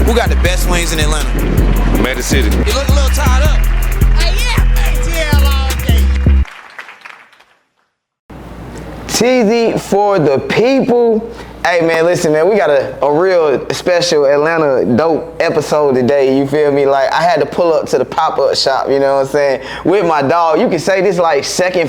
Who got the best wings in Atlanta? Magic City. You look a little tied up. Hey, yeah, ATL all day. Teezy for the people. Hey man, listen man, we got a real special Atlanta dope episode today, you feel me? Like I had to pull up to the pop-up shop, you know what I'm saying, with my dog. You can say this like second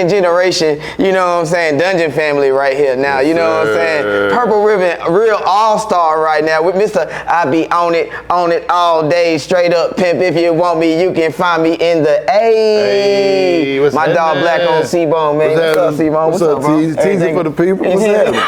generation, you know what I'm saying, Dungeon family right here now, you know what I'm saying? Purple Ribbon, real all-star right now with Mr. I be on it all day, straight up pimp. If you want me, you can find me in the A. Hey, what's my dog BlackOwnedCbone, man. What's up, C-Bone? What's up, bro? Teezy for the people? What's happening?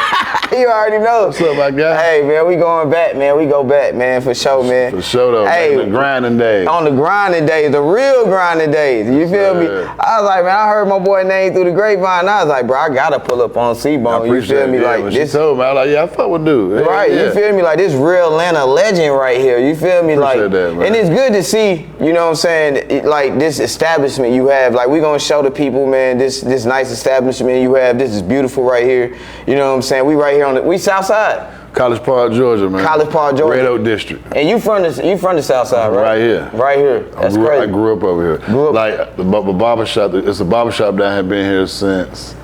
You already know. What's up, my guy? Hey, man, we going back, man. We go back, man, for sure, man. For sure, though. Hey, the grinding days. On the grinding days, the real grinding days. You feel me? I was like, man, I heard my boy name through the grapevine. I was like, bro, I gotta pull up on C-Bone. You feel me? Like when this. She told me, I was like, yeah, I fuck with dude. Right, yeah. you feel me? Like this real Atlanta legend right here. You feel me? Appreciate Like, that, man. and it's good to see, you know what I'm saying, like this establishment you have. Like we gonna show the people, man, this nice establishment you have. This is beautiful right here. You know what I'm saying? We right here on we south side. College Park, Georgia, man. College Park, Georgia. Red Oak District. And you from the south side, right? Right here. Right here. That's crazy. I grew up over here. Like the barbershop, it's a barbershop that had been here since,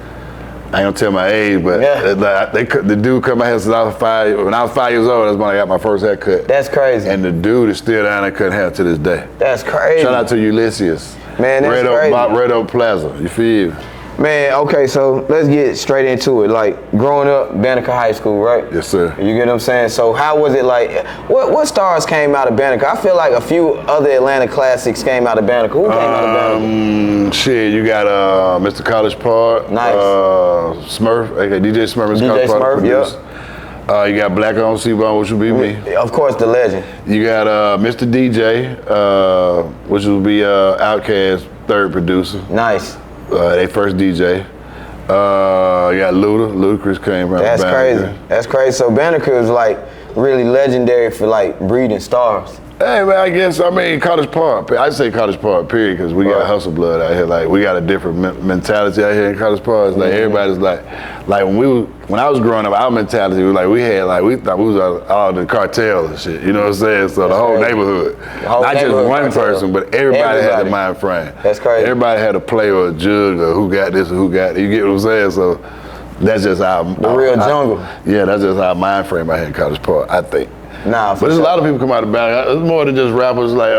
I ain't gonna tell my age, but the dude come out here since I was 5. When I was 5 years old, that's when I got my first haircut. That's crazy. And the dude is still down there cutting hair to this day. That's crazy. Shout out to Ulysses. Man, that's crazy. Red Oak Plaza, you feel? Man, okay, so let's get straight into it. Like growing up, Banneker High School, right? Yes, sir. You get what I'm saying? So how was it like? What stars came out of Banneker? I feel like a few other Atlanta classics came out of Banneker. Who came out of Banneker? Shit, you got Mr. College Park. Nice. Smurf, okay, DJ Smurf. DJ Smurf, yep. You got BlackOwnedCbone, which would be me. Of course, the legend. You got Mr. DJ, which would be Outkast's third producer. Nice. They first DJ. You got Ludacris came from That's Banneker. crazy. That's crazy. So Banneker is like really legendary for like breeding stars. Hey man, I guess, I mean, College Park. I say College Park, period, because we got hustle blood out here. Like, we got a different mentality out here in College Park. It's like everybody's like when I was growing up, our mentality was like, we thought we was all the cartels and shit. You know what I'm saying? So the whole neighborhood, not just one person, but everybody had the mind frame. That's crazy. Everybody had a play or a jug or who got this or who got it. You get what I'm saying? So that's just how the real jungle. Yeah, that's just our mind frame out here in College Park, I think. Nah, but there's a lot of people come out of Banneker. It's more than just rappers. Like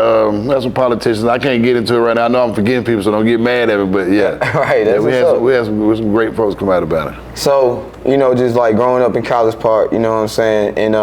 that's some politicians. I can't get into it right now. I know I'm forgetting people, so don't get mad at me. But yeah, right. That's we had some great folks come out of Banneker. So you know, just like growing up in College Park, you know what I'm saying, and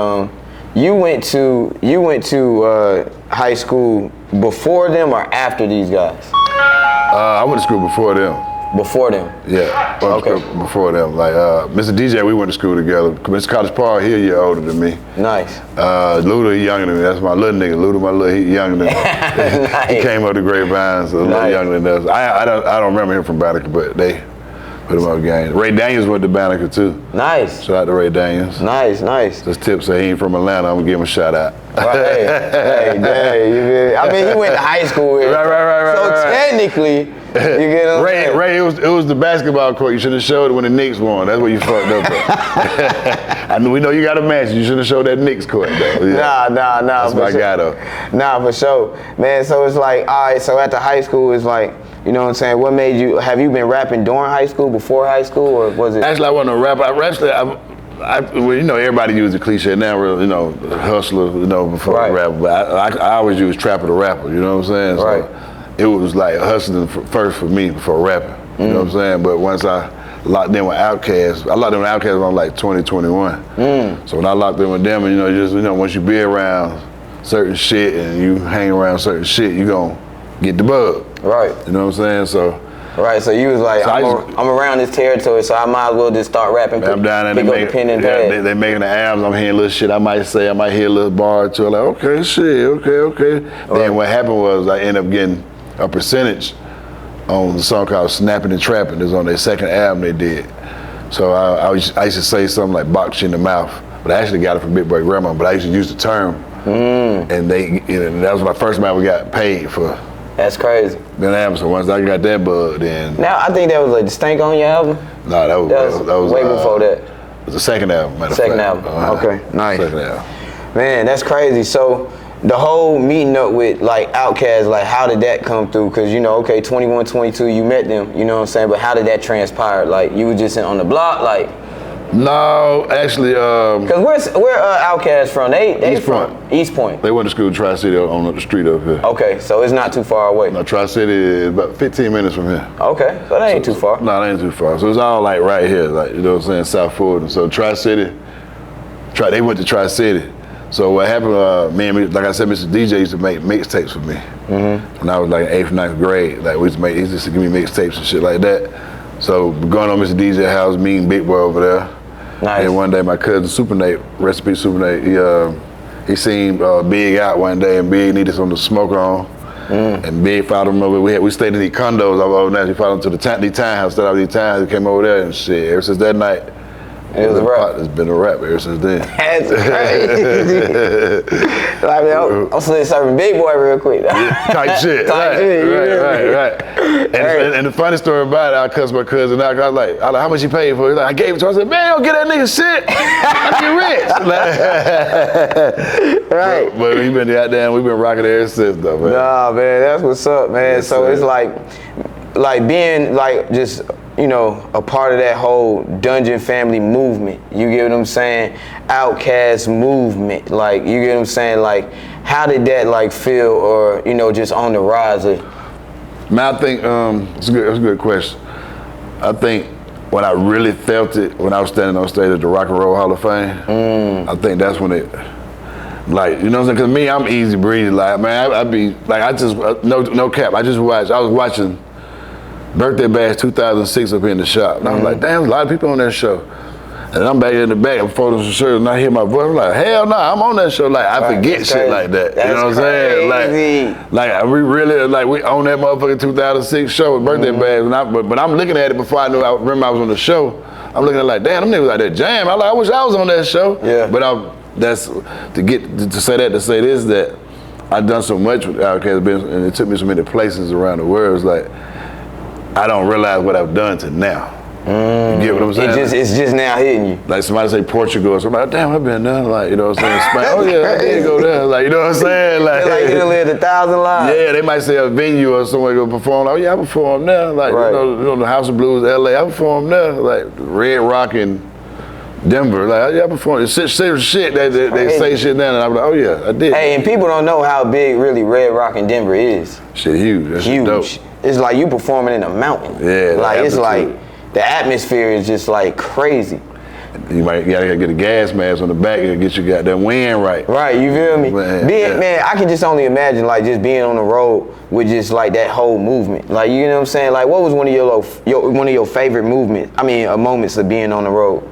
you went to high school before them or after these guys? I went to school before them. Before them? Yeah. Okay. Before them. Like Mr. DJ, we went to school together. Mr. College Park, he a year older than me. Nice. Luda, he younger than me. That's my little nigga. Luda, he younger than me. Nice. He came up the grapevine, so a little younger than us. I don't remember him from Banneker, but they put him up games. Ray Daniels went to Banneker too. Nice. Shout out to Ray Daniels. Nice. Just Tip say he ain't from Atlanta. I'm gonna give him a shout out. Hey, I mean, he went to high school here. Right. So technically, you get what I'm saying? Ray, it was the basketball court. You should have showed it when the Knicks won. That's where you fucked up at. We know you got a match. You should have showed that Knicks court though. Yeah. Nah. That's my guy though. Nah, for sure. Man, so it's like, all right, so after high school, it's like, you know what I'm saying, what made you, have you been rapping during high school, before high school, or was it? Actually, I wasn't a rapper. Well, you know, everybody uses the cliche now, you know, hustler, you know, before rapper. But I always use trapper to rapper, you know what I'm saying? Right. So it was like hustling first for me before rapping, you know what I'm saying? But once I locked in with Outkast, when I was like 2021. So when I locked in with them, and once you be around certain shit and you hang around certain shit, you gonna get the bug. Right. You know what I'm saying? So. Right, so you was like, so I'm around this territory, so I might as well just start rapping. I'm down there, pick up the pen and pad. they making the albums, I'm hearing little shit, I might hear a little bar or two, I'm like, okay, shit, okay. Then what happened was I ended up getting a percentage on the song called Snapping and Trapping. It was on their second album they did. So I used to say something like box you in the mouth, but I actually got it from Big Boy Grandma, but I used to use the term. And that was my first time I got paid for. That's crazy. Then so once I got that bug, then. Now I think that was like the Stank on your album. No, that was way before that. It was the second album. Second album. Okay, nice. Second album. Man, that's crazy. So the whole meeting up with like Outkast, like how did that come through? Cause you know, okay, 21, 22, you met them, you know what I'm saying? But how did that transpire? Like you were just on the block, like? No, actually, Cause where Outkast from? They East from Point. East Point. They went to school Tri-City on the street up here. Okay, so it's not too far away. No, Tri-City is about 15 minutes from here. Okay, so that ain't too far. No, that ain't too far. So it's all like right here, like, you know what I'm saying, South Florida. And so Tri-City, they went to Tri-City. So what happened, like I said, Mr. DJ used to make mixtapes for me. When I was like 8th, 9th grade. Like he used to give me mixtapes and shit like that. So going on Mr. DJ house, meeting Big Boy over there. Nice. And one day my cousin Super Nate, recipe Super Nate, he seen Big out one day and Big needed something to smoke on. And Big followed him over. We stayed in these condos over there. He followed him to the townhouse, stayed out of the townhouse. He came over there and shit. Ever since that night, it was a rap. It's been a rap ever since then. That's crazy. Like, man, I'm still serving Big Boy real quick. Type shit. Right. And the funny story about it, I cussed my cousin out. I was like, how much you paid for it? He's like, I gave it to him. I said, man, don't get that nigga shit. I get rich. Right. But we been goddamn, we've been rocking ever since though, man. Nah, man, that's what's up, man. Yes, so sir. it's like being like just, you know, a part of that whole Dungeon family movement. You get what I'm saying? Outkast movement. Like, you get what I'm saying? Like, how did that like feel, or, you know, just on the rise of? Man, I think it's a good question. I think when I really felt it, when I was standing on stage at the Rock and Roll Hall of Fame, I think that's when it, like, you know what I'm saying? Cause me, I'm easy breezy. Like, man, I'd be like, I just no cap. I was watching Birthday Bash 2006 up here in the shop. And I was like, damn, there's a lot of people on that show. And I'm back in the back, I'm folding some shirts, and I hear my voice. I'm like, hell no, I'm on that show. Like, I forget shit like that. That's you know what I'm saying? Like we really, like, we on that motherfucking 2006 show with Birthday Bash. But I'm looking at it before I knew, I remember I was on the show. I'm looking at it like, damn, them niggas like that jam. I wish I was on that show. Yeah. But that's, to say this, that I've done so much with Outkast, and it took me so many places around the world. It's like, I don't realize what I've done to now. You get what I'm saying? It's just now hitting you. Like somebody say Portugal or something, like, damn, I've been there. Like, you know what I'm saying? Spain. Oh yeah, I did go there. Like, you know what I'm saying? Like you done lived 1,000 lives. Yeah, they might say a venue or somewhere go perform. Oh yeah, I performed there. Like, Right. you know, the House of Blues, LA, I performed there. Like Red Rock in Denver. Like, oh yeah, I performed. It's shit that they say shit down, and I'm like, oh yeah, I did. Hey, and people don't know how big really Red Rock in Denver is. Shit huge. That's Huge. dope. It's like you performing in a mountain. Yeah, like it's altitude. like the atmosphere is just like crazy. You gotta get a gas mask on the back and get your goddamn wind right. Right, you feel me? Man, I can just only imagine like just being on the road with just like that whole movement. Like, you know what I'm saying? Like, what was one of your favorite moments of being on the road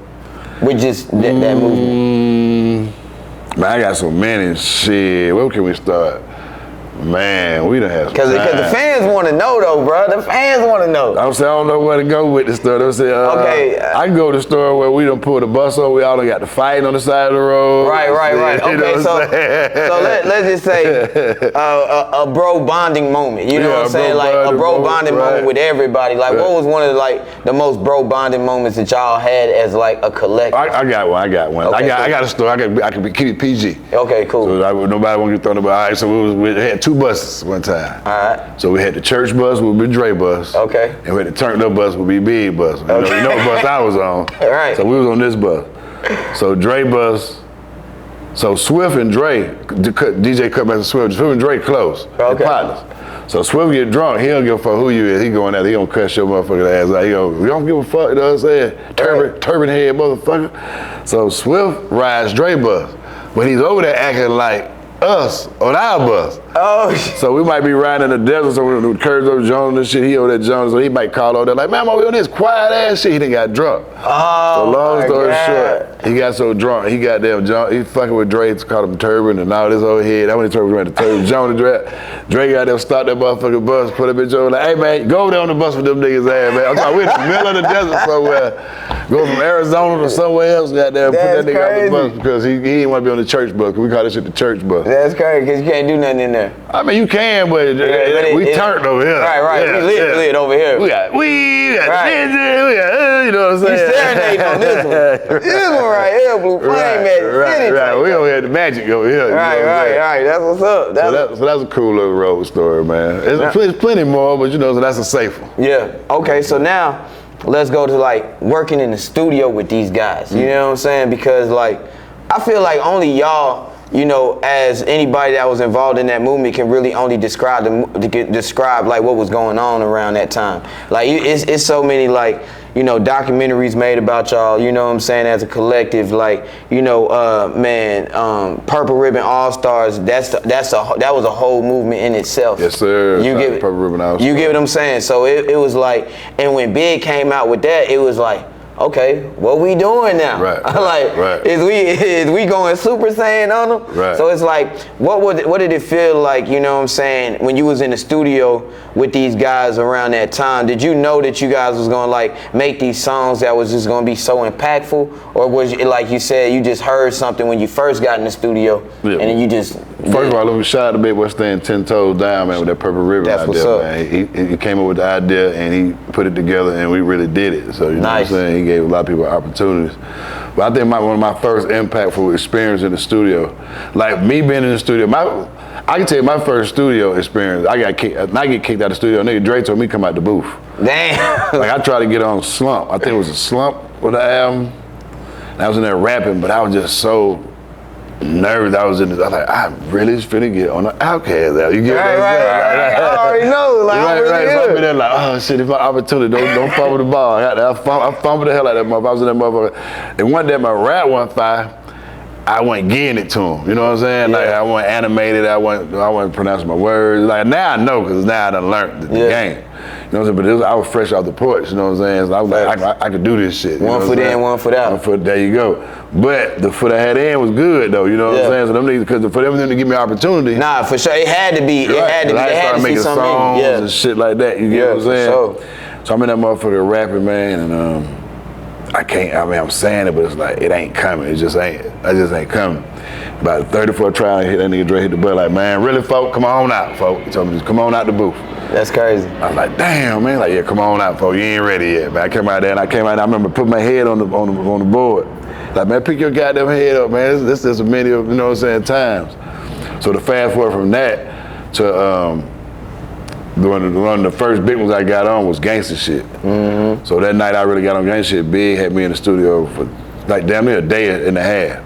with just that movement? Man, I got so many shit. Where can we start? Man, we done have some Because the time. fans want to know though, bro. The fans want to know. I'm saying I don't know where to go with the story. I'm saying, Okay. I can go to the story where we done pulled the bus over. We all done got to fighting on the side of the road. Right. You know Okay, what so I'm saying? let's just say a bro bonding moment. You know what I'm saying? Like a bro bonding moment with everybody. Like, what was one of the most bro bonding moments that y'all had as like a collective? I got one. Okay, I got a story. I can keep it PG. Okay, cool. So nobody won't get thrown about. All right, so we had two buses one time. All right. So we had the church bus, would be Dre bus. Okay. And we had the turned up bus, would be Big bus. You know what bus I was on. Right. So we was on this bus. So Dre bus. So Swift and Dre, DJ cut back to Swift. Swift and Dre close. Okay. They're partners. So Swift get drunk, he don't give a fuck who you is. He going out there, he gonna cuss your motherfucking ass out. We don't give a fuck, you know what I'm saying? Turban head motherfucker. So Swift rides Dre bus. But he's over there acting like us on our bus. Oh, shit. So we might be riding in the desert, so with curves over Jones and shit, he over there Jones, so he might call over there like, man, I'm over on this quiet ass shit. He done got drunk. Oh, so long story God. short, he got so drunk, he got damn John, he fucking with Dre, called him Turban and all this over here. That when he turned around to Turban, John and Dre got them, stopped that motherfucking bus, put a bitch over like, hey man, go over there on the bus with them niggas ass, man. I'm talking, we're in the middle of the desert somewhere. Go from Arizona to somewhere else, goddamn, put that That's nigga crazy. off the bus because he didn't want to be on the church bus. We call this shit the church bus. That's crazy because you can't do nothing in there. I mean, you can, but we turned over here. Right. Yeah, We lit over here. We got Right. Teezy, we got, you know what I'm You saying? serenading on this one. This one right here, Blue Flame Right. We over here at the Magic over here. Right. That's what's up. So that's a cool little road story, man. There's plenty more, but you know, so that's a safe one. Yeah. Okay, so now let's go to like working in the studio with these guys. You know what I'm saying? Because like I feel like only y'all, you know, as anybody that was involved in that movement can really only describe like what was going on around that time. Like it's so many like, you know, documentaries made about y'all, you know what I'm saying, as a collective, like, you know, Purple Ribbon All-Stars, that was a whole movement in itself. Yes, sir. You get it. Purple Ribbon All-Stars. You get what I'm saying? So it was like, and when Big came out with that, it was like, okay, what we doing now? Right. Like, is we going Super Saiyan on them? Right. So it's like, what did it feel like, you know what I'm saying, when you was in the studio with these guys around that time? Did you know that you guys was gonna like make these songs that was just gonna be so impactful? Or was it like you said, you just heard something when you first got in the studio and then you just... First of all, let me shout out to Big Boy staying 10 toes down, man, with that Purple Ribbon That's idea, what's up. man. He came up with the idea and he put it together and we really did it. So, you know Nice. what I'm saying? He gave a lot of people opportunities. But I think one of my first impactful experience in the studio, like me being in the studio, I can tell you my first studio experience, I get kicked out of the studio. Nigga Dre told me to come out the booth. Damn. Like I tried to get on Slump. I think it was a Slump with the album. And I was in there rapping, but I was just so nervous. I was like, I really finna get on the Outkast album. You get what I'm saying? Right. I already know. Like, Right. So I'm in there like, oh shit, it's my opportunity. Don't fumble the ball. I fumbled the hell out of that motherfucker. I was in that motherfucker. And one day my rap wasn't fire. I wasn't getting it to him. You know what I'm saying? Like I wasn't animated. I wasn't pronouncing my words. Like now I know because now I done learned the game. You know what I'm saying? But I was fresh off the porch. You know what I'm saying? So I was like, I could do this shit. One foot in, one foot out. One foot, there you go. But the foot I had in was good though. You know what I'm saying? So them niggas, because for them to give me an opportunity. Nah, for sure. It had to be. It had to be. I They had started to see making something. songs and shit like that. You get what I'm saying? Sure. So I'm in that motherfucker rapping, man, and I'm saying it, but it's like, it ain't coming. It just ain't coming. About 34 try, I hit that nigga Dre, hit the butt like, man, really, folk, come on out, folk. He told me, just come on out the booth. That's crazy. I was like, damn, man. Like, yeah, come on out, folk. You ain't ready yet, man. I came out there, and I remember putting my head on the board. Like, man, pick your goddamn head up, man. This is many of, you know what I'm saying, times. So to fast forward from that to one of the first big ones I got on was Gangsta Shit. Mm-hmm. So that night I really got on Gangsta Shit. Big had me in the studio for like damn near a day and a half.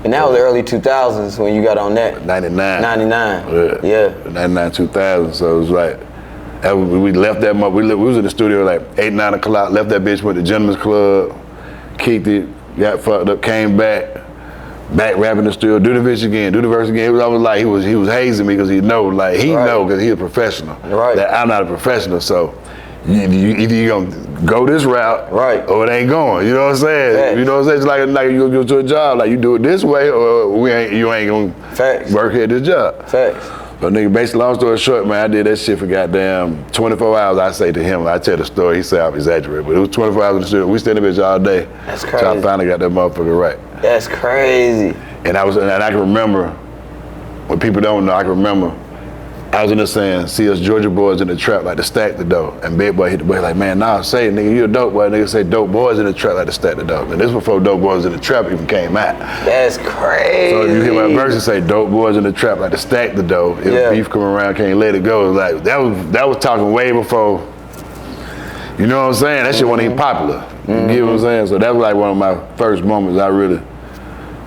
And that was the early 2000s when you got on that. 99. 99. Yeah. 99, 2000. So it was like, we left that month. We was in the studio like 8, 9 o'clock. Left that bitch, went to Gentleman's Club, kicked it, got fucked up, came back rapping the studio, do the verse again. It was almost like he was hazing me because he know because he's a professional. Right. That I'm not a professional, so either you gonna go this route, right, or it ain't going. You know what I'm saying? Facts. You know what I'm saying? It's like you go to a job, like you do it this way, or you ain't gonna Facts. work at this job. Facts. But nigga, basically, long story short, man, I did that shit for goddamn 24 hours. I say to him, I tell the story, he say I'm exaggerating, but it was 24 hours in the studio. We stayed in the bitch all day. That's crazy. So I finally got that motherfucker right. That's crazy. And I can remember, what people don't know, I can remember, I was in there saying, see us Georgia boys in the trap like to stack the dough. And Big Boy hit the boy like, man, nah, say nigga, you a dope boy. Nigga say dope boys in the trap like to stack the dough. And this before dope boys in the trap even came out. That's crazy. So if you hear my verse and say dope boys in the trap like to stack the dough, if beef come around, can't let it go. Like that was talking way before, you know what I'm saying? That shit wasn't even popular. You get what I'm saying? So that was like one of my first moments I really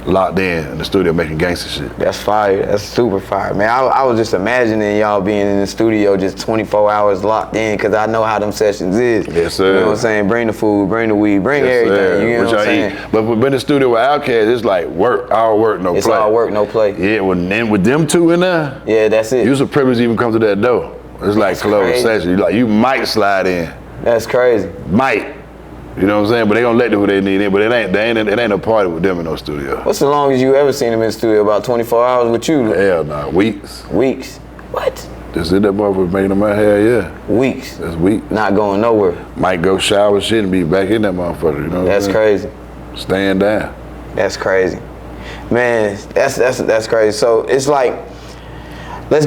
locked in the studio making gangster shit. That's fire. That's super fire, man. I was just imagining y'all being in the studio just 24 hours locked in, because I know how them sessions is. Yes, sir. You know what I'm saying? Bring the food, bring the weed, bring everything. Sir. You know what I'm saying? But in the studio with Outkast, it's like work, all work, no play. It's all work, no play. Yeah, with them two in there, yeah, that's it. it was a privilege to even come to that door. It's like closed session. You might slide in. That's crazy. Might. You know what I'm saying? But they gonna let them who they need in, but it ain't a party with them in no studio. What's the longest you ever seen them in the studio? About 24 hours with you? Hell nah, weeks. Weeks. What? Just did that motherfucker making them out here, yeah. Weeks. That's weak. Not going nowhere. Might go shower shit and be back in that motherfucker, you know what I'm That's saying? crazy. Staying down. That's crazy. Man, that's crazy. So it's like, let's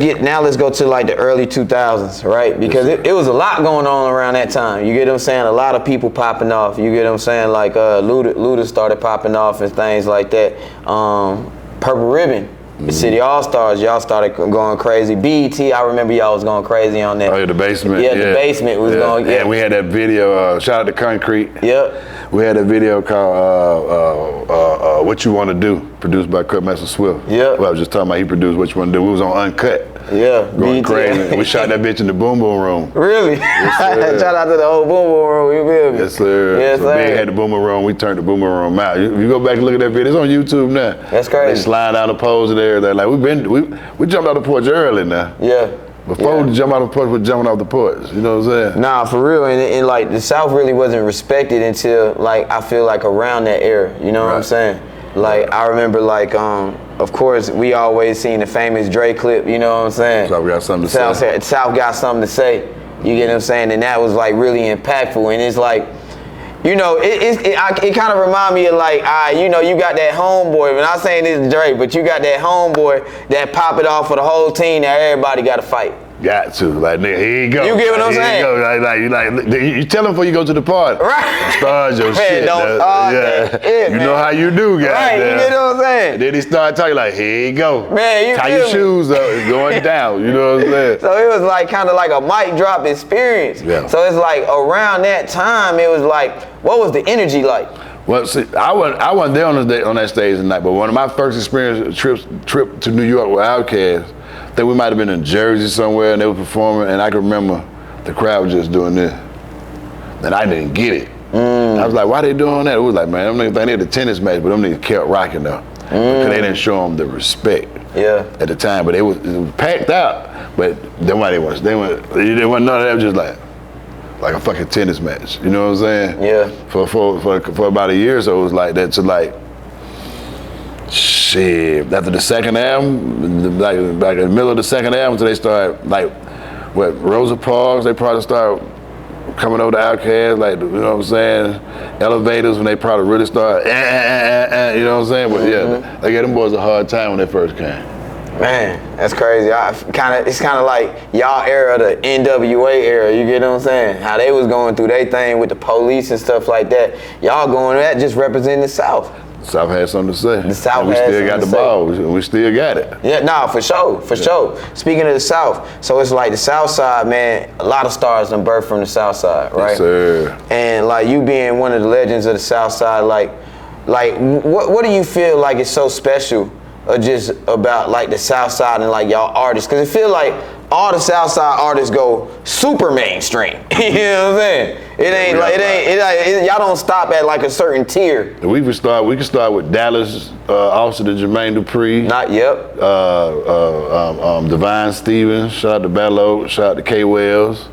go to like the early 2000s, right? Because it was a lot going on around that time. You get what I'm saying? A lot of people popping off. You get what I'm saying? Like Luda started popping off and things like that. Purple Ribbon, the City All-Stars, y'all started going crazy. BET, I remember y'all was going crazy on that. Oh yeah, the basement. Yeah, the basement was going. Yeah, and we had that video. Shout out to Concrete. Yep. We had a video called "What You Want to Do," produced by Cutmaster Swift. Yeah. Well, I was just talking about he produced "What You Want to Do." We was on Uncut. Yeah. Going BET. crazy. We shot that bitch in the Boom Boom Room. Really? Yes, Shout out to the old Boom Boom Room. You feel me? Yes, sir. Yes, so sir. Big had the Boom Boom Room. We turned the Boom Boom Room out. You go back and look at that video. It's on YouTube now. That's crazy. They slide down the poles and everything. Like we jumped out the porch early now. Yeah. Before we jump out the porch, we're jumping off the porch. You know what I'm saying? Nah, for real, and like the South really wasn't respected until like I feel like around that era. You know what I'm saying? Like I remember like of course we always seen the famous Dre clip. You know what I'm saying? South got something to say. South got something to say. You get what I'm saying? And that was like really impactful. And it's like, you know, it kind of remind me of like, you know, you got that homeboy. We're not saying this is Dre, but you got that homeboy that pop it off for the whole team. That everybody got to fight. Got to, like, nigga, here you go. You get what I'm saying? Here you go. You tell him before you go to the party. Right. Start your Man, shit. don't start that shit, You man. know how you do, guys. Right, you get what I'm saying? And then he started talking like, here you go. Man, you tie feel your me? shoes up. It's going down. You know what I'm saying? So it was like kind of like a mic drop experience. Yeah. So it's like around that time, it was like, what was the energy like? Well, see, I wasn't there on that stage tonight, but one of my first experience trip to New York with Outkast, I think we might have been in Jersey somewhere and they were performing, and I can remember the crowd was just doing this. And I didn't get it. I was like, why they doing that? It was like, man, them niggas think they had a tennis match, but them niggas kept rocking though. Because they didn't show them the respect at the time. But it was packed out, but they wasn't none of that. It was just like a fucking tennis match. You know what I'm saying? Yeah. For about a year or so, it was like that to like, shit. After the second album, like in the middle of the second album, until they started like, Rosa Parks, they probably started coming over to Outkast, like, you know what I'm saying? Elevators, when they probably really started, you know what I'm saying? But yeah, they gave them boys a hard time when they first came. Man, that's crazy. It's kind of like y'all era, the NWA era. You get what I'm saying? How they was going through their thing with the police and stuff like that. Y'all going that just representing the South. South had something to say. The South and we had still got the something to ball. We still got it. Yeah, nah, for sure. Speaking of the South, so it's like the South Side, man, a lot of stars done birthed from the South Side, right? Yes, sir. And like you being one of the legends of the South Side, like what do you feel like is so special just about like the South Side and like y'all artists? Because it feel like all the South Side artists go super mainstream. You know what I'm saying? Y'all don't stop at like a certain tier. We can start with Dallas, Officer to Jermaine Dupri. Not yep. Divine Stevens, shout out to Bello, shout out to K Wells.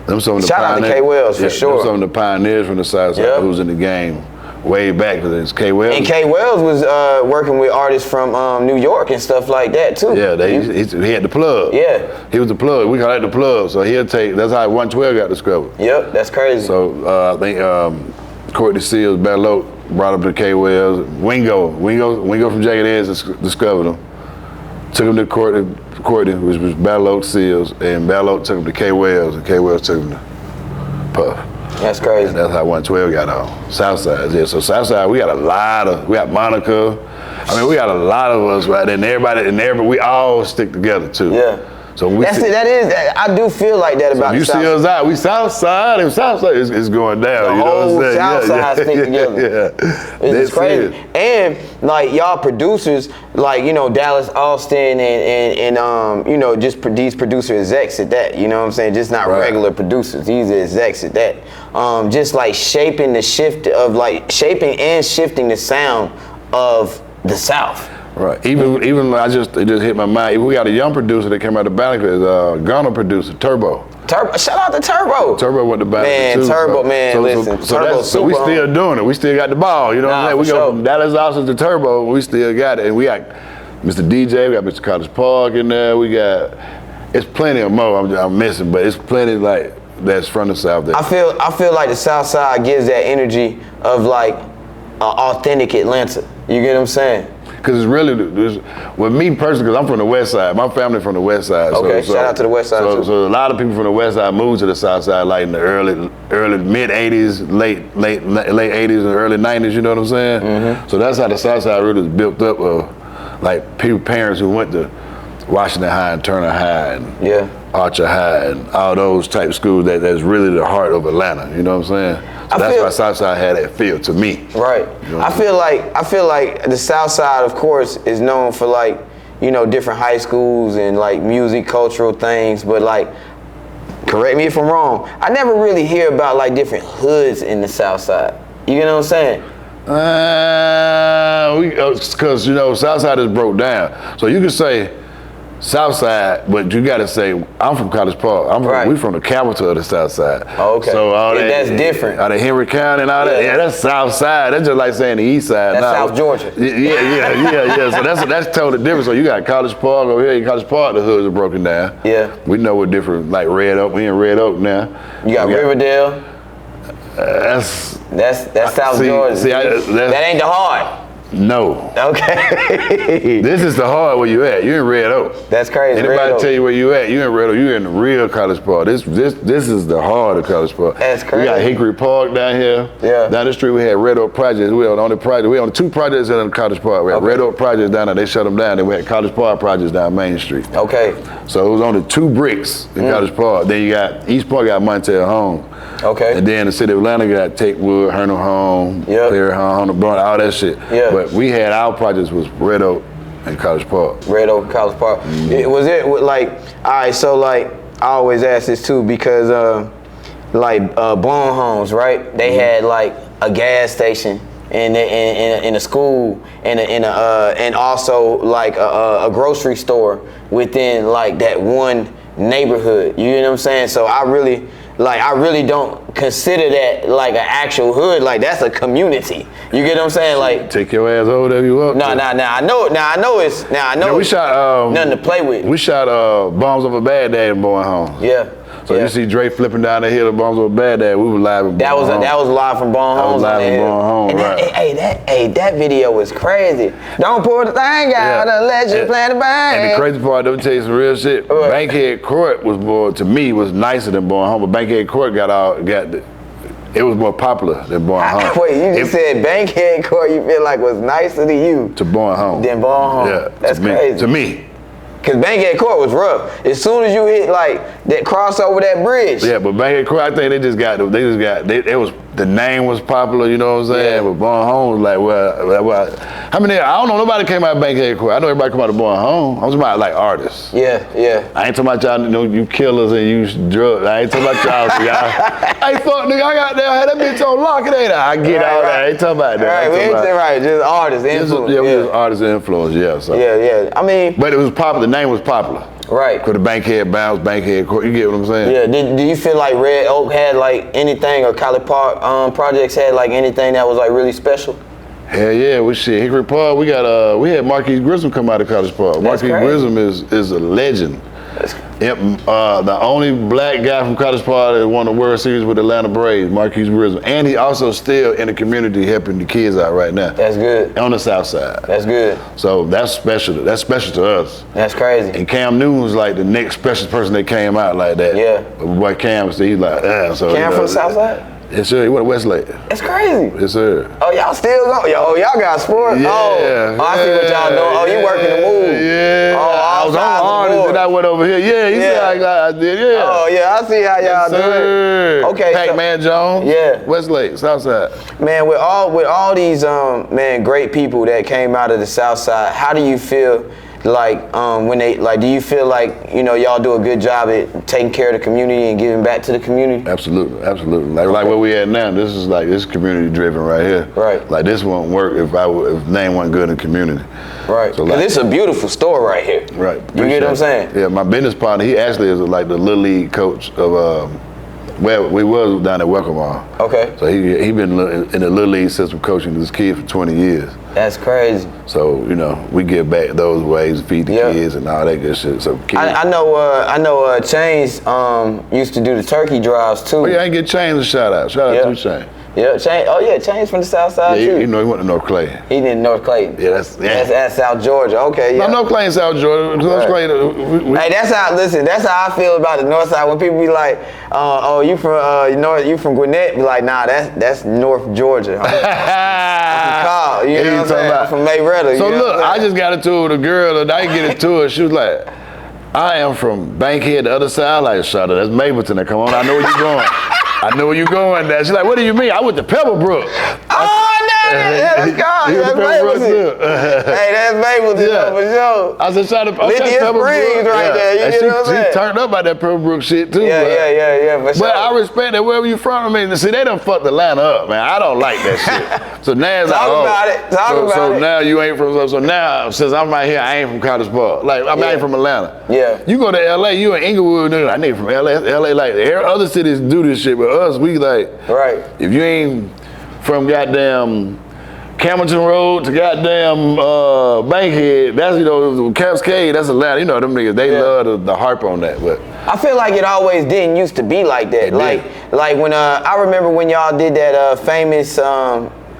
Them some of the Shout out to pioneers. K Wells for sure. Them some of the pioneers from the South Side Yep. who was in the game way back, because it's K Wells. And K Wells was working with artists from New York and stuff like that too. Yeah, he had the plug. Yeah. He was the plug. We call that the plug. So that's how 112 got discovered. Yep, that's crazy. So I think Courtney Seals, Bello brought him to K Wells. Wingo from Jagged Edge discovered him. Took him to Courtney, which was Bello, Seals, and Bello took him to K Wells, and K Wells took him to Puff. That's crazy. And that's how 112 got on. Southside, yeah. So Southside, we got Monica. I mean, we got a lot of us, right? And everybody, we all stick together too. Yeah. So I do feel like that about you the see South. us out, we Southside, and Southside is going down. The you know whole what I'm saying? South side stick together. Yeah. It's just crazy. And like y'all producers, like, you know, Dallas Austin and you know, just these producer execs at that, you know what I'm saying? Just not regular producers, these are execs at that. Just like shaping and shifting the sound of the South. Right. Even it just hit my mind. We got a young producer that came out of Banneker, Ghana producer, Turbo. Shout out to Turbo. Turbo went to Banneker Man, too. Turbo, man, listen. So we still doing it. We still got the ball. You know what I'm saying? We go from Dallas Austin to Turbo, we still got it. And we got Mr. DJ, we got Mr. College Park in there. We got It's plenty of more I'm missing, but it's plenty like that's from the South. There. I feel like the South Side gives that energy of like authentic Atlanta. You get what I'm saying? Because it's really, with me personally, because I'm from the West Side. My family from the West Side. Okay, shout out to the West Side too. So a lot of people from the West Side moved to the South Side like in the early mid 80s, late 80s and early 90s, you know what I'm saying? Mm-hmm. So that's how the South Side really was built up of like parents who went to Washington High and Turner High and Archer High and all those type of schools that's really the heart of Atlanta, you know what I'm saying? So that's why Southside had that feel to me. Right. You know I feel like the South Side, of course, is known for like, you know, different high schools and like music, cultural things, but like, correct me if I'm wrong, I never really hear about like different hoods in the South Side. You get what I'm saying? Because you know, Southside is broke down. So you can say South Side, but you gotta say, I'm from College Park. We from the capital of the South Side. Oh, okay. So all that's different. Out of Henry County and all that, that's South Side. That's just like saying the East Side. That's South Georgia. Yeah. So that's totally different. So you got College Park over here. In College Park, the hoods are broken down. Yeah. We know we're different, like Red Oak. We in Red Oak now. You got Riverdale. That's South Georgia. That ain't the heart. No. Okay. This is the hard where you at. You in Red Oak. That's crazy. Anybody tell you where you at? You in Red Oak. You in the real College Park. This is the heart of College Park. That's crazy. We got Hickory Park down here. Yeah. Down the street we had Red Oak Projects. We on the only project. We on 2 projects in College Park. We had Red Oak Projects down there. They shut them down. Then we had College Park Projects down Main Street. Okay. So it was only 2 bricks in College Park. Then you got East Park got Montel Home. Okay. And then the city of Atlanta got Takewood, Hernal Home, Clear Home, all that shit. Yeah. But we had our projects was Red Oak and College Park. Red Oak, College Park. Was it like, all right, so like, I always ask this too because like Bone Homes, right? They had like a gas station in a school and also like a grocery store within like that one neighborhood. You know what I'm saying? So I really don't consider that like an actual hood. Like that's a community. You get what I'm saying? Like take your ass over there you up. Nah. I know it's. We shot nothing to play with. We shot Bombs of a Bad Dad in Bowen Home. Yeah. So you see Dre flipping down the hill of Bombs of a Bad Dad. We were live in Bowen Home. That was live from Bowen Home. Live in Bowen Home, right? That video was crazy. Don't pull the thing out unless you plan to bang. And the crazy part, let me tell you some real shit. Right. Bankhead Court was more, to me, was nicer than Bowen Home, but Bankhead Court it was more popular than Bowen Home. Wait, you just said Bankhead Court you feel like was nicer to you to Bowen Home. Than Bowen Home. Yeah, that's crazy. To me. Cause Bankhead Court was rough. As soon as you hit like that cross over that bridge. Yeah, but Bankhead Court, I think the name was popular, you know what I'm saying? Yeah. But Bowen Home was like, well, how many, I don't know, nobody came out of Bankhead Court. I know everybody come out of Bowen Home. I'm talking about like artists. Yeah. I ain't talking about y'all, you killers and you drugs. I ain't talking about y'all. Hey, fuck, nigga, I got that bitch on lock, it ain't I get out there. I ain't talking about that. Right, just artists influence. We was artists influence, yeah. So. Yeah. I mean. But it was popular, the name was popular. Right. Cause the Bankhead Bounce, Bankhead Court, you get what I'm saying? Yeah, do you feel like Red Oak had like anything, or College Park projects had like anything that was like really special? Hell yeah, Hickory Park, we had Marquise Grissom come out of College Park. Marquise Grissom is a legend. The only black guy from College Park that won the World Series with the Atlanta Braves, Marquise Grissom. And he also still in the community helping the kids out right now. That's good. On the South Side. That's good. So that's special to us. That's crazy. And Cam Newton was like the next special person that came out like that. Yeah. Boy, Cam, he's like, so Cam from the South Side? Yes, sir. He went to Westlake. That's crazy. Yes, sir. Oh, y'all still going? Y'all got sports? Yeah. I see what y'all doing. Oh, you working the move. Yeah. Oh, I was on artists and I went over here. Yeah, you see how I did. Yeah. Oh, yeah. I see how y'all do it. Okay. Pac-Man Jones. Yeah. Westlake, Southside. Man, with all these great people that came out of the South Side, how do you feel? Like when they do you feel like y'all do a good job at taking care of the community and giving back to the community? Absolutely. Like where we at now, this is community driven right here. Right. Like this won't work if name wasn't good in the community. Right. So it's a beautiful store right here. Right. You get what I'm saying? Yeah. My business partner, he actually is like the Little League coach of Well, we was down at Welcome Mall. Okay. So he been in the little league system coaching this kid for 20 years. That's crazy. So, you know, we give back those ways, feed the kids and all that good shit. So kids. I know Chains used to do the turkey drives too. Oh yeah, I ain't get Chains a shout out. Shout out to Chains. Yeah, Chains. Oh yeah, Chains from the South Side too. You know, he went to North Clayton. He did North Clayton. Yeah, that's South Georgia. Okay, yeah. No, North Clayton, South Georgia. North Clayton. Hey, that's how I feel about the North Side. When people be like, "Oh, you from Gwinnett?" Be like, "Nah, that's North Georgia." I'm from Cobb, you know what I'm saying? I'm from Mayweather. So look, I just got into it with a girl, and I didn't get into her. She was like, "I am from Bankhead, the other side." Like, shut up, that's Mapleton. Now, come on, I know where you're going. I know where you're going now. She's like, "What do you mean? I went to Pebblebrook." That's God. That's Mapleton. Hey, that's Mapleton for sure. I said, "Shut up." Lydia Springs right there. You know what I'm saying? She turned up by that Pebblebrook shit too. Yeah, for sure. But I respect that wherever you from. I mean, see, they done fucked Atlanta up, man. I don't like that shit. So now it's Talk about it. So now you ain't from. So now since I'm right here, I ain't from College Park. Like I ain't from Atlanta. Yeah. You go to LA, you in Inglewood, nigga. I nigga from LA. LA like other cities do this shit, but us, we like. Right. If you ain't from goddamn Campbellton Road to goddamn Bankhead, that's, you know, Cascade, that's Atlanta. You know, them niggas, they love the harp on that. But I feel like it always didn't used to be like that. Like when I remember when y'all did that famous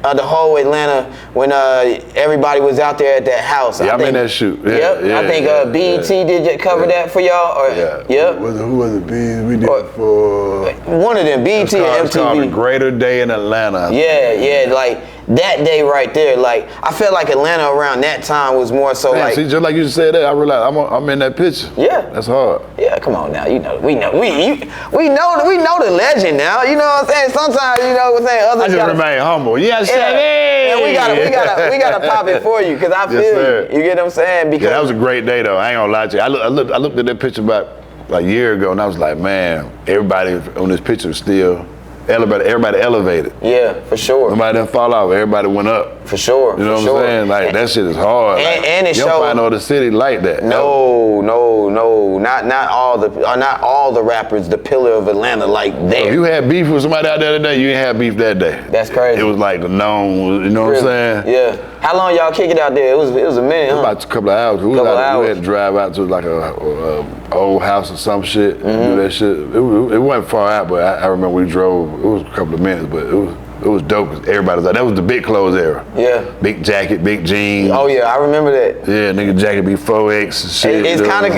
the whole Atlanta when everybody was out there at that house. Yeah, I'm in that shoot. I think BET did cover that for y'all. Or, Who was it? We did it for one of them. BET and it's called MTV. A Greater Day in Atlanta. Yeah, like that day right there. Like I felt like Atlanta around that time was more so like. See, just like you said that, I realized I'm in that picture. Yeah, that's hard. Yeah, come on now. You know, we know the legend now. You know what I'm saying? Sometimes you know what I'm saying. Others I just remain humble. Yeah, and we gotta pop it for you because I feel you get what I'm saying? Because that was a great day though. I ain't gonna lie to you. I looked at that picture about like a year ago and I was like, man, everybody on this picture is still everybody elevated. Yeah, for sure. Nobody didn't fall off. Everybody went up. For sure. You know what I'm saying? Like that shit is hard. And it you don't find no other city like that. No, not all the rappers. The pillar of Atlanta like there. If you had beef with somebody out there today, you ain't have beef that day. That's crazy. It was like the known. You know what I'm saying? Yeah. How long y'all kick it out there? It was a minute. Huh? About a couple of hours. We had to drive out to like a old house or some shit and do that shit. It wasn't far out, but I remember we drove. It was a couple of minutes, but it was dope. Everybody was like, that was the big clothes era. Yeah. Big jacket, big jeans. Oh yeah, I remember that. Yeah, nigga jacket be 4X and shit. It's kind of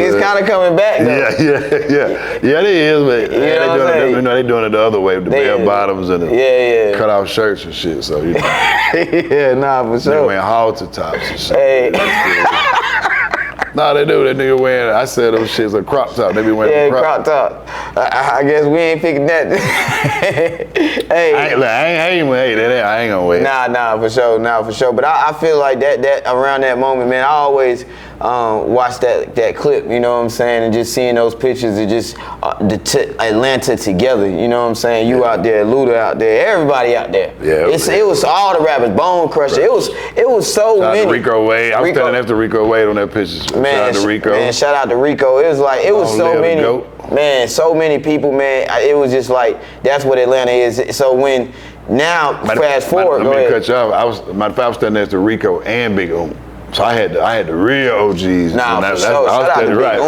coming back though. Yeah, it is, but they doing it the other way with the bell bottoms and the cut off shirts and shit. So you know. Yeah, nah, for sure. They wearing halter tops and shit. Hey. Nah, they do. That nigga wearing, I said those shits a crop top. They be wearing crop top. I guess we ain't picking that. Hey. I ain't gonna wait. Nah, for sure. But I feel like that around that moment, man, I always watch that clip, you know what I'm saying, and just seeing those pictures of just Atlanta together, you know what I'm saying? You out there, Luda out there, everybody out there. Yeah. It was all the rappers, Bone Crusher. It was so shout many. Shout out to Rico Wade. I was standing next to Rico Wade on that picture. Man, shout out to Rico. Man, shout out to Rico. It was so many. Man, so many people, man. It was just like, that's what Atlanta is. So when, now, fast forward, let me cut you off. I was standing next to Rico and Big So I had the real OGs. Nah, I was standing right.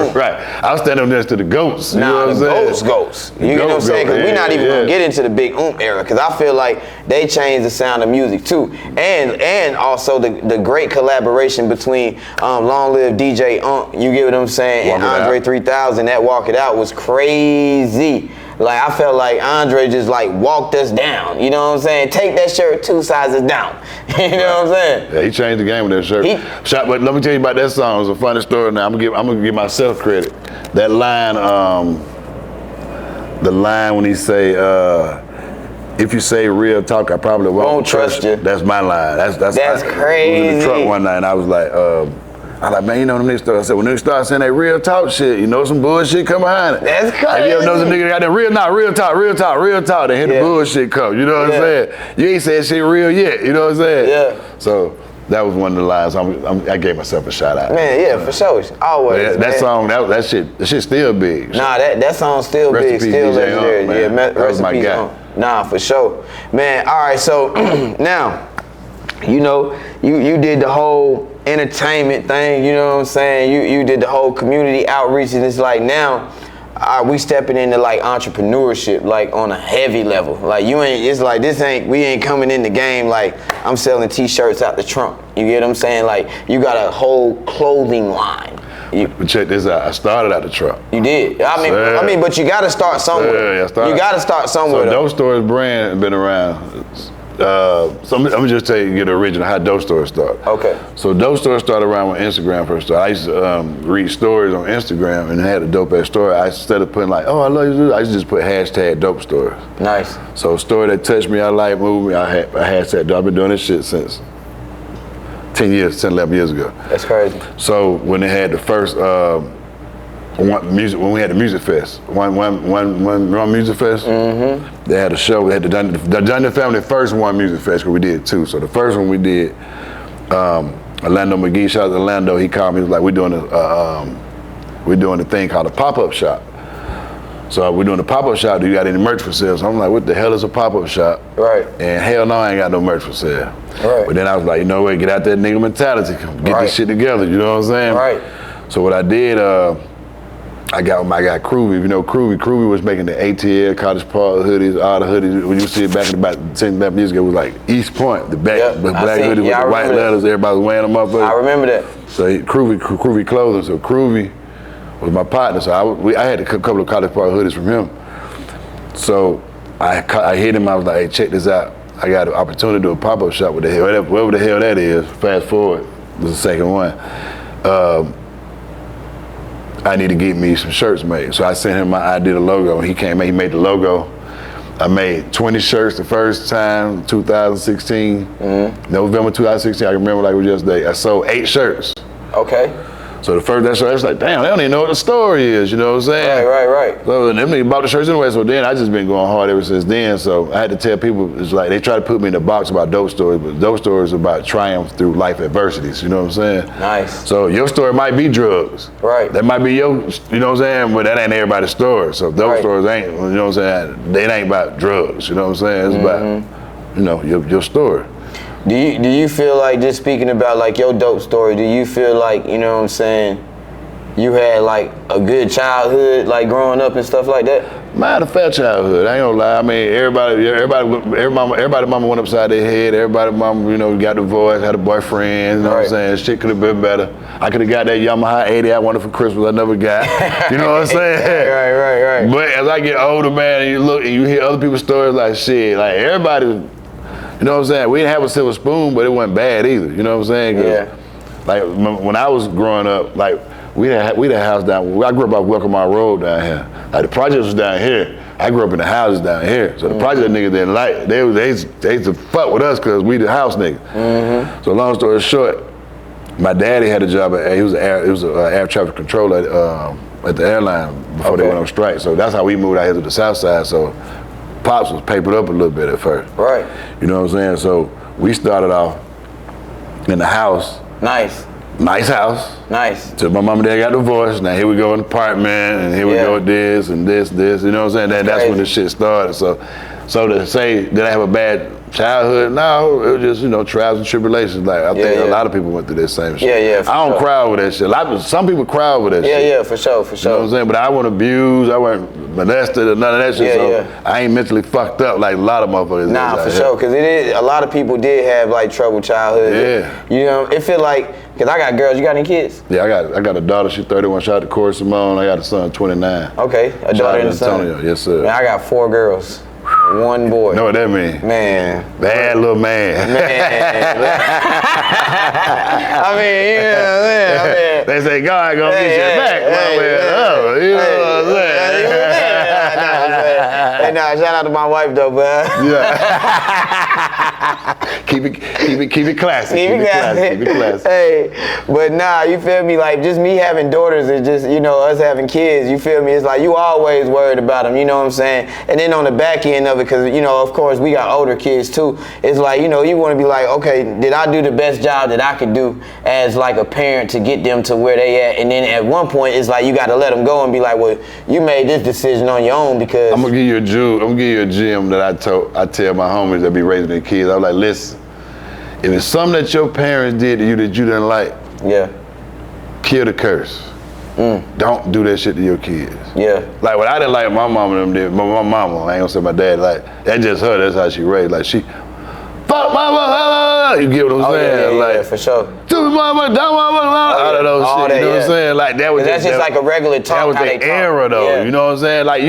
I was standing next to the goats. You know what I'm saying? Goats. You know what I'm saying? Because we're not even gonna get into the Big era. Because I feel like they changed the sound of music too, and also the great collaboration between Long Live DJ you get what I'm saying, and Andre 3000. That Walk It Out was crazy. Like I felt like Andre just like walked us down. You know what I'm saying? Take that shirt 2 sizes down. You know what I'm saying? Yeah, he changed the game with that shirt. But let me tell you about that song. It's a funny story. Now I'm gonna give myself credit. That line, the line when he say, "If you say real talk, I probably won't trust you." That's my line. That's crazy. I was in the truck one night and I was like, man, you know them niggas start. I said, when niggas start saying that real talk shit, you know some bullshit come behind it. That's crazy. Have you ever know some nigga got that real talk, they hit the bullshit come. You know what I'm saying? You ain't said shit real yet. You know what I'm saying? Yeah. So that was one of the lines I gave myself a shout out. Man, yeah, for sure. Always. That song, that shit still big. Nah, that song's still Rest big, in peace, still DJ legendary. man. Yeah, That was my recipes guy. on. Nah, for sure. Man, all right, so now, you know, you did the whole entertainment thing, you know what I'm saying? You did the whole community outreach, and it's like now, we stepping into like entrepreneurship, like on a heavy level. Like it's like we ain't coming in the game like I'm selling t-shirts out the trunk. You get what I'm saying? Like you got a whole clothing line. But check this out. I started out the truck. You did. I mean, but you got to start somewhere. Yeah, you got to start somewhere. So BlackOwnedCbone brand has been around. So let me just tell you, get the original how BlackOwnedCbone started. Okay. So BlackOwnedCbone started around when Instagram first started. I used to read stories on Instagram and had a dope ass story. Instead of putting like, oh, I love you, I used to just put hashtag dope stories. Nice. So a story that touched me, I like, moved me, I hashtag dope. I've been doing this shit since 10, 11 years ago. That's crazy. So when they had the first when we had the music fest, one music fest, they had a show. They had the Dungeon Family first one music fest, because we did two. So the first one we did, Orlando McGee, shout out to Orlando. He called me. He was like, we're doing a thing called a pop-up shop. So we're doing a pop-up shop. Do you got any merch for sale? So I'm like, what the hell is a pop-up shop? Right. And hell no, I ain't got no merch for sale. Right. But then I was like, you know what? Get out that nigga mentality. Get this shit together. You know what I'm saying? Right. So what I did, I got my guy Groovy. You know Groovy. Groovy was making the ATL, Cottage Park hoodies, all the hoodies. When you see it back in about 10, 11 years ago, it was like East Point, the black hoodie with the white letters. Everybody was wearing them up. I remember that. So Groovy clothing. So Groovy was my partner. So I had a couple of Cottage Park hoodies from him. So I hit him. I was like, hey, check this out. I got an opportunity to do a pop-up shop with whatever the hell that is. Fast forward, was the second one. I need to get me some shirts made. So I sent him I did a logo. He came, he made the logo. I made 20 shirts the first time, 2016. November 2016, I can remember like it was yesterday. I sold 8 shirts. Okay. So the first that shirt, I was like, damn, they don't even know what the story is, you know what I'm saying? Right. So them niggas bought the shirts anyway, so then I just been going hard ever since then. So I had to tell people, it's like, they try to put me in a box about dope stories, but dope stories are about triumph through life adversities, you know what I'm saying? Nice. So your story might be drugs. Right. That might be your, you know what I'm saying? But that ain't everybody's story. So dope stories ain't, you know what I'm saying? They ain't about drugs, you know what I'm saying? It's about, you know, your story. Do you feel like, just speaking about like your dope story, do you feel like, you know what I'm saying, you had like a good childhood, like growing up and stuff like that? Man, I had a fat childhood. I ain't gonna lie. I mean, everybody mama went upside their head. Everybody mama, you know, got divorced, had a boyfriend. You know what I'm saying? Shit could have been better. I could have got that Yamaha 80 I wanted for Christmas. I never got. You know what I'm saying? Right. But as I get older, man, and you look and you hear other people's stories, like shit, like everybody, you know what I'm saying? We didn't have a silver spoon, but it wasn't bad either. You know what I'm saying? Yeah. Like when I was growing up, like. We had a house down. I grew up off Welcome Road down here. Like the projects was down here. I grew up in the houses down here. So the project niggas didn't like. They used to fuck with us because we the house niggas. So long story short, my daddy had a job at he was an air traffic controller at the airline before they went on strike. So that's how we moved out here to the south side. So pops was papered up a little bit at first. Right. You know what I'm saying? So we started off in the house. Nice house. Nice. So my mom and dad got divorced. Now here we go in the apartment, and here we go with this and this. You know what I'm saying? That's when the shit started. So to say, did I have a bad childhood? No, it was just, you know, trials and tribulations. Like I think a lot of people went through this same shit. Yeah. I don't cry over that shit. Some people cry over that shit. Yeah, for sure. You know what I'm saying? But I wasn't abused. I wasn't molested or none of that shit. So I ain't mentally fucked up like a lot of motherfuckers. Nah, for sure. Because a lot of people did have like troubled childhood. Yeah. You know, it feel like, because I got girls. You got any kids? Yeah, I got a daughter. She's 31. Shout out to Corey Simone. I got a son, 29. Okay, a daughter and a son. Antonio. Yes, sir. Man, I got 4 girls, 1 boy. Know what that mean? Man. Bad little man. I mean, you know what I'm saying? They say God gonna get you back one way or another. You know what I'm saying? Hey, nah, shout out to my wife though, man. Yeah. Keep it classy. Keep it classy. Hey, but nah, you feel me? Like, just me having daughters is just, you know, us having kids, you feel me? It's like you always worried about them, you know what I'm saying? And then on the back end of it, because, you know, of course, we got older kids too. It's like, you know, you want to be like, okay, did I do the best job that I could do as like a parent to get them to where they at? And then at one point, it's like you got to let them go and be like, well, you made this decision on your own because... I'm going to give you a gem that I tell my homies that be raising their kids. I'm like, listen, if it's something that your parents did to you that you didn't like, yeah, kill the curse. Don't do that shit to your kids. Yeah. Like what I didn't like my mama and them did, but my mama, I ain't gonna say my dad, like, that's just her, that's how she raised. Like she, fuck mama, you get what I'm saying? Yeah, like, for sure. Stupid mama, dumb mama, all of those shit, you know what I'm saying? Like that was that's just like a regular talk. That was the era though, you know what I'm saying? Like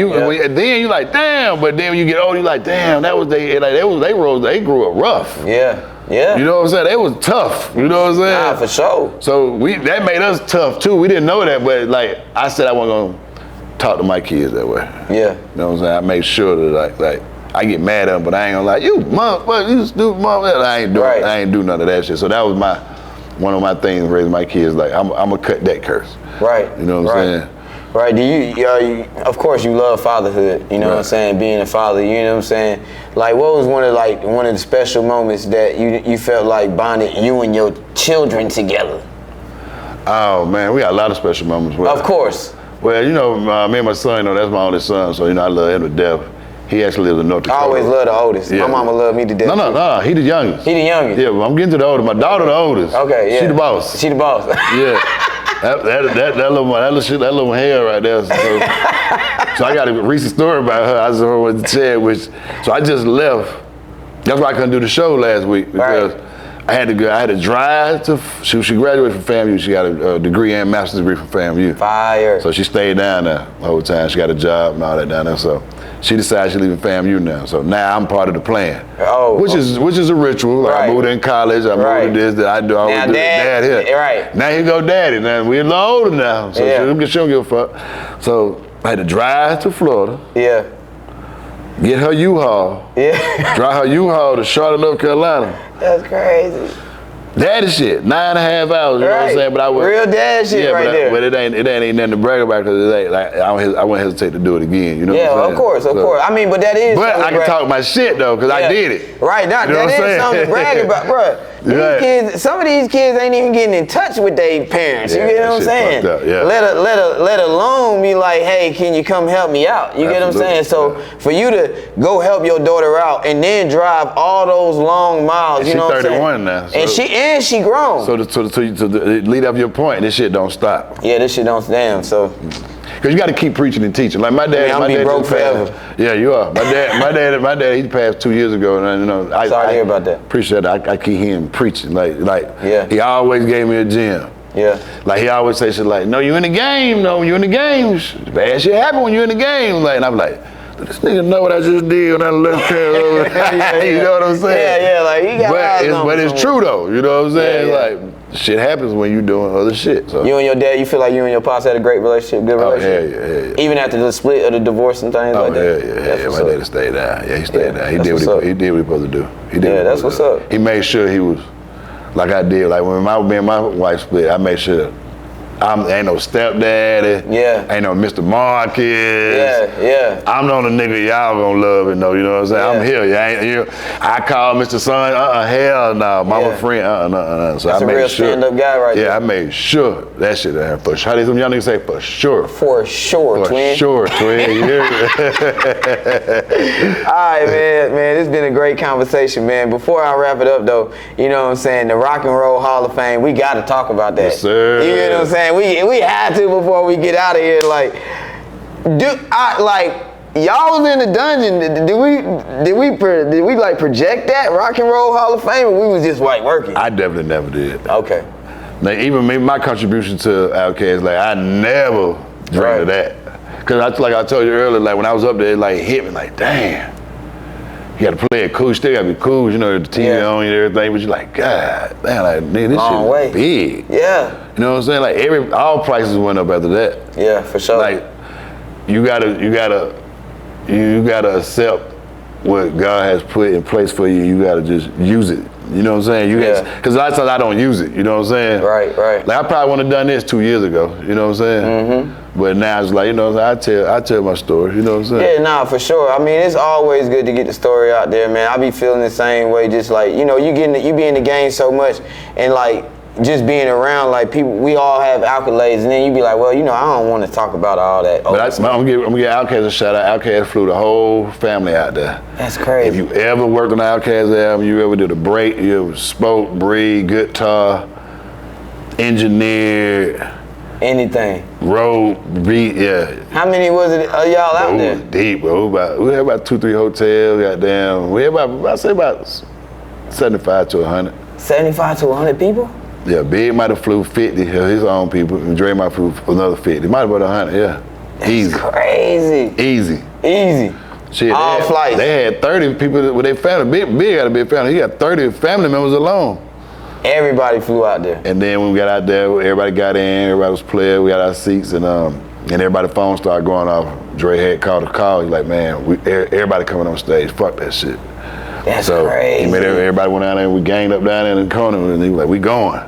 then you like, damn, but then when you get older, you like, damn, that was they grew up rough. Yeah. Yeah. You know what I'm saying? They was tough. You know what I'm saying? Nah, for sure. So that made us tough too. We didn't know that, but like I said, I wasn't gonna talk to my kids that way. Yeah. You know what I'm saying? I made sure that like I get mad at them, but I ain't gonna like you, mom, what you stupid mom. I ain't do none of that shit. So that was one of my things raising my kids. Like I'm gonna cut that curse. Right. You know what I'm saying? Right, do you of course you love fatherhood, you know what I'm saying, being a father, you know what I'm saying? Like what was one of the special moments that you felt like bonded you and your children together? Oh man, we got a lot of special moments. Of course. Well, you know, me and my son, you know, that's my oldest son, so you know I love him to death. He actually lives in North Dakota. I always love the oldest. Yeah. My mama loved me to death. No, he the youngest. He the youngest? Yeah, but I'm getting to the oldest. My daughter the oldest. Okay, yeah. She the boss. She the boss. Yeah. That little hair right there. So I got a recent story about her. I just heard what Chad so I just left. That's why I couldn't do the show last week because I had to drive to. She graduated from FAMU. She got a degree and master's degree from FAMU. Fire. So she stayed down there the whole time. She got a job and all that down there. So she decided she's leaving FAMU now. So now I'm part of the plan. Which is a ritual. Like I moved in college. I moved to this. That I do. I always do. Dad here. Right. Now here go daddy. Now we're a little older now. So she don't give a fuck. So I had to drive to Florida. Yeah. Get her U-Haul. Yeah. Drive her U-Haul to Charlotte, North Carolina. That's crazy. Daddy shit, 9.5 hours, you know what I'm saying? But I was real dad shit there. But it ain't nothing to brag about because it ain't like I wouldn't hesitate to do it again, you know what I'm saying? Of course. I mean, but that is. But I can talk my shit though, because I did it. Right, now that is something to brag about, bro. These kids, some of these kids ain't even getting in touch with their parents. You get what I'm saying? Let alone be like, hey, can you come help me out? You get what I'm saying? So for you to go help your daughter out and then drive all those long miles, you know what I'm saying? She's 31 now. And she grown. So to lead up your point, this shit don't stop. Yeah, this shit don't damn. So. Cause you got to keep preaching and teaching. Like my dad, I'm be broke forever. Yeah, you are. My dad, he passed 2 years ago, and you know, sorry to hear about that. Appreciate that. I keep hearing him preaching, like yeah. He always gave me a gem. Yeah. Like he always say shit like, no, you in the game, you in the game. Bad shit happen when you in the game. Like, and I'm like, this nigga know what I just did when I left here. You know what I'm saying? Yeah, like he got. But it's true though. You know what I'm saying? Like shit happens when you doing other shit. So. You and your dad, you feel like you and your pops had a great relationship, good relationship? Oh, yeah. Even after the split or the divorce and things like that? Yeah. My daddy stayed down. Yeah, he stayed down. He did what he supposed to do. That's what's up. He made sure he was like I did. Like when me and my wife split, I made sure ain't no stepdaddy. Yeah. Ain't no Mr. Marcus. Yeah. I'm the only nigga y'all gonna love and know, you know what I'm saying? I'm here. I call Mr. Son, hell no. Mama friend, no. So that's I made a real sure, stand-up guy right there. Yeah, I made sure that shit there for sure. How do some young niggas say for sure? For sure, twin. For sure, twin. All right, man, it's been a great conversation, man. Before I wrap it up though, you know what I'm saying, the Rock and Roll Hall of Fame, we gotta talk about that. Yes, sir. You know what I'm saying? We had to before we get out of here. Like, y'all was in the dungeon. Did we like project that Rock and Roll Hall of Fame, or we was just like working? I definitely never did. Okay. Like even my contribution to Outkast, like I never dreamed of that. Cause like I told you earlier, like when I was up there, it like hit me like, damn. You gotta play it cool, you still gotta be cool, you know, the TV on you and everything, but you're like, God damn, like nigga, this shit is big. Yeah. You know what I'm saying? Like all prices went up after that. Yeah, for sure. Like you gotta accept what God has put in place for you, you gotta just use it. You know what I'm saying? Because a lot of times I don't use it. You know what I'm saying? Right. Like I probably wouldn't have done this 2 years ago. You know what I'm saying? But now it's like, you know, I tell my story. You know what I'm saying? Yeah, nah, for sure. I mean, it's always good to get the story out there, man. I be feeling the same way. Just like, you know, you be in the game so much, and like just being around like people, we all have accolades, and then you be like, well, you know, I don't want to talk about all that. But I'm gonna give Outkast a shout out. Outkast flew the whole family out there. That's crazy. If you ever worked on the Outkast album, you ever did a break, you ever spoke, breathe, guitar, engineered, anything, wrote, beat, yeah. How many was it y'all out there? It was deep, bro. We had about 2-3 hotels, goddamn. We had about 75 to 100. 75 to 100 people? Yeah, Big might have flew 50 of his own people, and Dre might have flew another 50. Might have been 100, yeah. That's easy. Crazy. Easy. Shit, all flights. They had 30 people with their family. Big got a big family. He got 30 family members alone. Everybody flew out there. And then when we got out there, everybody got in, everybody was playing, we got our seats, and everybody's phone started going off. Dre had called a call. He's like, man, everybody coming on stage, fuck that shit. That's so crazy. He made everybody went down there, and we ganged up down there in the corner, and he was like, we going.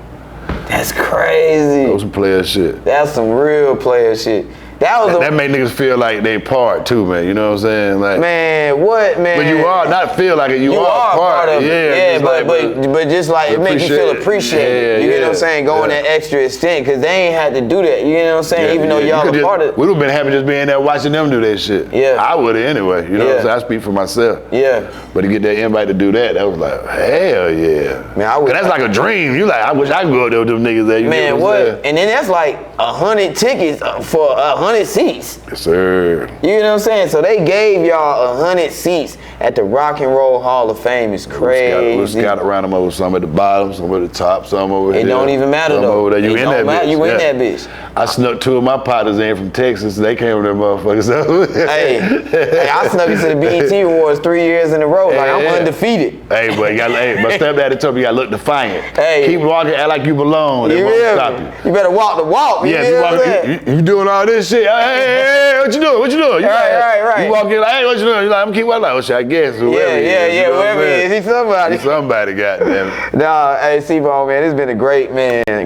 That's crazy. That was some player shit. That's some real player shit. That made niggas feel like they part too, man. You know what I'm saying? Like, man, what, man? But you are not feel like it. You are part of it. Yeah, but just like it makes you feel appreciated. You get what I'm saying? Going that extra extent, because they ain't had to do that. You know what I'm saying? Even though y'all are part of it. We would have been happy just being there watching them do that shit. Yeah. I would have anyway. You know what I'm saying? I speak for myself. Yeah. But to get that invite to do that was like, hell yeah. Man, that's like a dream. You like, I wish I could go there with them niggas there. You man, what? And then that's like 100 tickets for 100 seats. Yes, sir. You know what I'm saying? So they gave y'all 100 seats at the Rock and Roll Hall of Fame. It's crazy. We scattered around them over, some at the bottom, some at the top, some over here. It don't even matter though. Over there. You in that bitch. You in that bitch. I snuck 2 of my partners in from Texas. They came with them motherfuckers. hey, I snuck into the BET Awards 3 years in a row. Like I'm undefeated. Hey, but my stepdaddy told me you gotta look defiant. Hey, keep walking, act like you belong. They won't stop you. You better walk the walk. You doing all this shit. Hey, what you doing? What you doing? Right. You walk in like, hey, what you doing? You like, I'm keep walking like, oh shit, I guess. Whoever whoever he is, he's somebody. He's somebody, goddamn it. Nah, hey, C-Bone, man, it's been a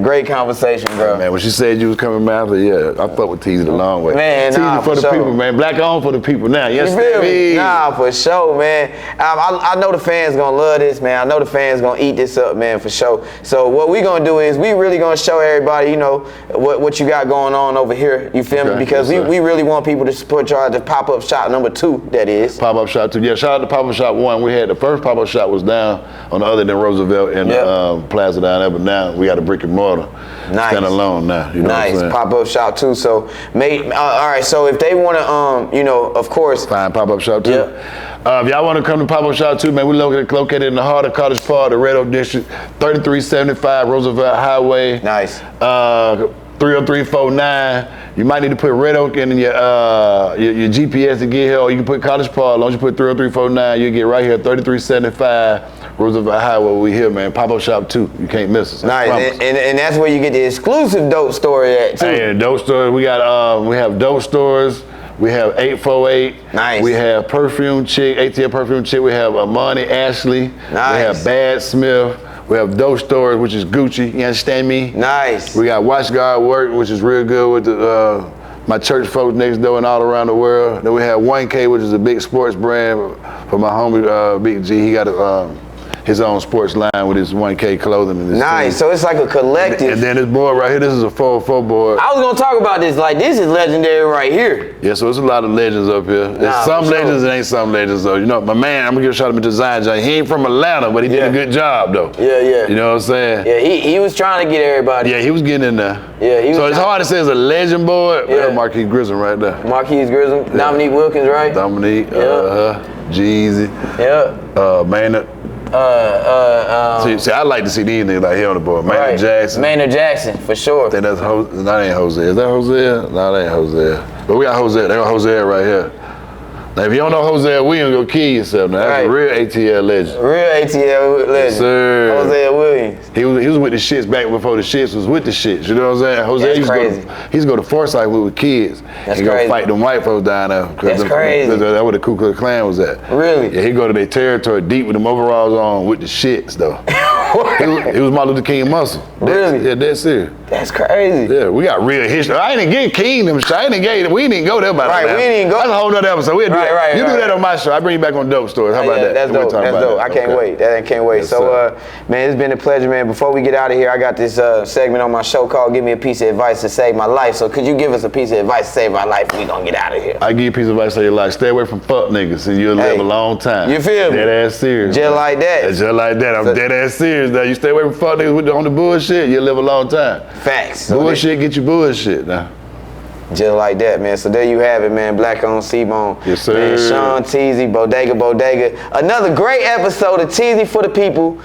great conversation, bro. Man, when she said you was coming back, I said, yeah, I fuck with Teezy the long way. Man, Teezy for the people, man. Black owned for the people now. Yes, you feel me? Nah, for sure, man. I know the fans gonna love this, man. I know the fans gonna eat this up, man, for sure. So what we gonna do is we really gonna show everybody, you know, what you got going on over here. You feel me? Because we really want people to support y'all at the pop-up shop number 2, that is. Pop-up shop 2. Yeah, shout out to pop-up shop 1. We had the first pop-up shop was down on the other than Roosevelt and the plaza down there, but now we got a brick and mortar. Nice. Stand alone now. You know nice. What I'm saying? Pop-up shop 2. So all right, so if they wanna you know, of course. Find pop-up shop 2. Yep. If y'all want to come to Pop-Up Shop 2, man, we're located in the heart of College Park, the Red Oak District, 3375 Roosevelt Highway. Nice. 30349. You might need to put Red Oak in your GPS to get here, or you can put College Park. As long as you put 30349, you'll get right here, 3375 Roosevelt Highway. We here, man. Pop-Up Shop 2. You can't miss us. Nice. And that's where you get the exclusive dope story at, too. Hey, dope story. We have dope stores. We have 848. Nice. We have Perfume Chick, ATL Perfume Chick. We have Amani Ashley. Nice. We have Bad Smith. We have Dope Stories, which is Gucci. You understand me? Nice. We got Watch God Work, which is real good with my church folks next door and all around the world. Then we have 1K, which is a big sports brand for my homie Big G. He got his own sports line with his 1K clothing. And nice. So it's like a collective. And then this board right here, this is a 404 board. I was gonna talk about this. Like, this is legendary right here. Yeah, so it's a lot of legends up here. There's some legends and ain't some legends though. You know, my man, I'm gonna give a shout out to Design John. He ain't from Atlanta, but he did a good job though. Yeah. You know what I'm saying? Yeah, he was trying to get everybody. Yeah, he was getting in there. Yeah, he was. So it's hard to say it's a legend board. Yeah. Marquise Grissom right there. Marquise Grissom, yeah. Dominique Wilkins, right? Dominique, Jeezy. Yeah. Maynard. See, I like to see these niggas like here on the board. Maynard Jackson. Maynard Jackson, for sure. I think that ain't Jose. Is that Jose? No, that ain't Jose. But we got Jose. They got Jose right here. Now, if you don't know Jose Williams, go kill yourself. Now, that's a real ATL legend. Real ATL legend. Yes, sir. Jose Williams. He was with the shits back before the shits was with the shits. You know what I'm saying? Jose That's used crazy. he used to go to Forsyth with kids. That's and crazy. go fight them white folks down there. That's crazy. That's where the Ku Klux Klan was at. Really? Yeah, he go to their territory deep with them overalls on with the shits though. he was Martin Luther King muscle. Really? Yeah, that's it. That's crazy. Yeah, we got real history. I ain't get Kingdom shit. We didn't go there by Right, now. we didn't go. That's a whole nother episode. We'll do that. Right, You right. do that on my show. I bring you back on Dope Stories. How about that? That's We'll dope. talk That's about dope. that. I can't wait. I can't wait. Yes, So, man, it's been a pleasure, man. Before we get out of here, I got this segment on my show called "Give Me a Piece of Advice to Save My Life." So, could you give us a piece of advice to save my life? We gonna get out of here. I give you a piece of advice to your life. Stay away from fuck niggas and you'll live a long time. You feel me? Dead ass serious. Just like that. Just like that. I'm dead ass serious now. You stay away from fuck niggas on the bullshit, you'll live a long time. Facts. So Bullshit get you bullshit now. just like that, man. So there you have it, man. BlackOwnedCbone. Yes, sir. Man, Sean, Teezy, Bodega. Another great episode of Teezy for the People.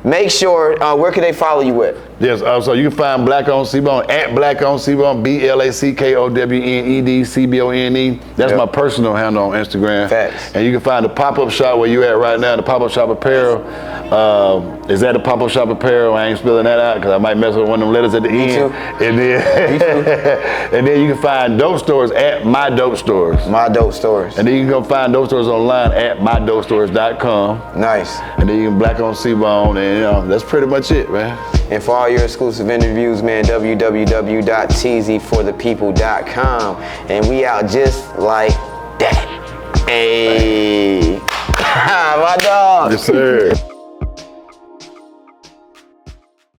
Make sure, where can they follow you at? Yes, so you can find BlackOwnedCbone at BlackOwnedCbone, BlackOwnedCbone. That's my personal handle on Instagram. Facts. And you can find the pop-up shop where you at right now, the pop-up shop apparel. Is that the pop-up shop apparel? I ain't spelling that out because I might mess with one of them letters at the end. too. And then, and then you can find Dope Stores at MyDopeStories. MyDopeStories. And then you can go find Dope Stores online at MyDopeStories.com. Nice. And then you can BlackOwnedCbone, and that's pretty much it, man. And for all your exclusive interviews, man, www.Teezy4thepeople.com. And we out just like that. Hey. My dog. Yes, sir.